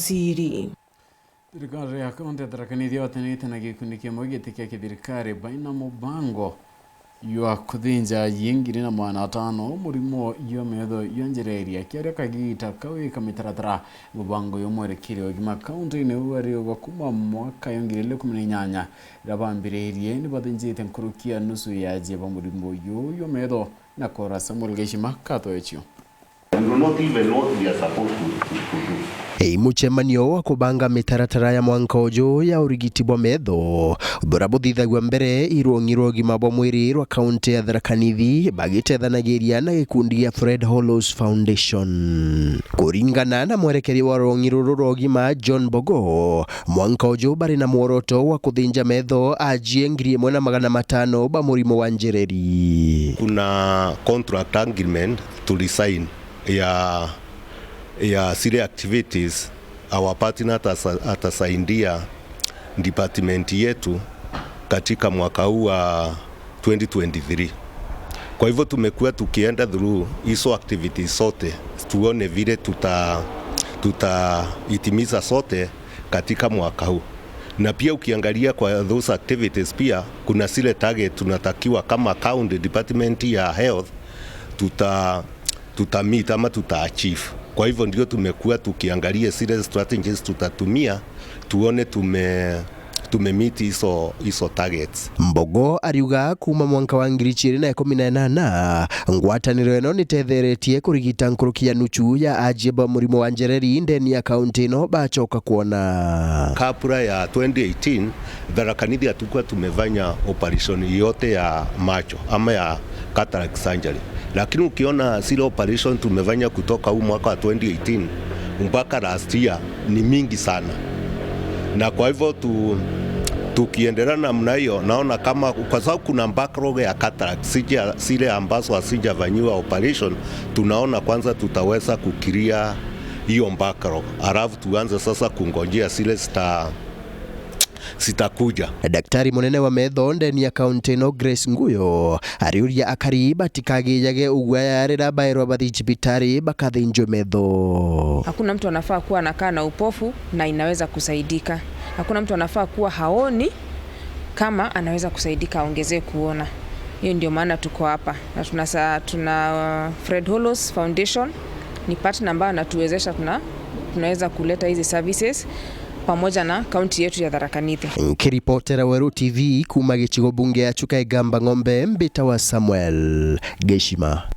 siri. Thirikari ya kaunti ya Tharaka Nithi yotanĩte na gĩkundi kĩmwe gĩtĩkia kĩthirikari baina mũbango ya kuthinja yingiri na mwana tano murimo yometho yonjereria kĩarĩa kagita kawika mitaratara mũbango yomwerekire ũgima kaunti-inĩ wari wakuma mwaka 2018 rabambĩrĩirie nĩ bathinjĩte nkurukia nusu ya jeba murimo yometho na Kora Samuel Geshima katoechio. We do not even know what we are supposed to do. Muchemanio wa kubanga mitaratara ya mwanka ujo ya urigiti bwa metho burabuthithagwa mbere irongiro gima bwa mwiri rwa kaunti ya Tharaka Nithi bagitethanagiria na gikundi ya Fred Hollows Foundation. Kuringana na mwerekeri wa rongiro rogima John Bogo, mwanka ujo bari na mworoto wa kuthinja metho ajie ngiri 1,500 ba murimo wa njereri. Kuna contract agreement tulisign ya serious activities. Our partner atasaidia department yetu katika mwaka huu wa 2023. Kwa hivyo tumekuwa tukienda through hizo activities sote tuone vile tutaitimiza sote katika mwaka huu. Na pia ukiangalia kwa those activities pia kuna zile target tunatakiwa kama county department ya health tutamit ama tutaachieve. Kwa hivyo ndio tumekuwa tukiangalia zile strategies tutatumia tuone tumemiti hizo targets. Mbogo ariuga kuma mwanka wa 2018 ngwataniro eno nitetheretie kurigita nkurukia nuchu ya ajeba murimo wa njereri ndeni ya kaunti no bachoka kuona. Kabla ya 2018 Tharaka Nithi hatukuwa tumefanya operation yote ya macho ama ya cataract surgery. Lakini ukiona zile operation tumefanya kutoka huu mwaka wa 2018 mpaka last year ni mingi sana. Na kwa hivyo tukiendelea namna hiyo naona kama kwa sababu kuna backlog ya cataract zile ambazo hasijafanyiwa operation, tunaona kwanza tutaweza kukiria hiyo backlog. Alafu tuanze sasa kungojea zile sitakuja. Daktari munene wa metho ndeni ya kaunti no Grace Nguyo ariuria akari batikagiyage ugwayarira bairwa bathicibitari bakathinjwe metho. Hakuna mtu anafaa kuwa anakaa na upofu na inaweza kusaidika. Hakuna mtu anafaa kuwa haoni kama anaweza kusaidika aongezee kuona. Hiyo ndio maana tuko hapa. Na tuna Fred Hollows Foundation ni partner ambayo anatuwezesha tunaweza kuleta hizi services pamoja na kaunti yetu ya Tharaka Nithi. Nkiripotera Weru TV kuma gĩcigo bunge ya Chuka Igamba Ng'ombe Mbita wa Samuel Geshima.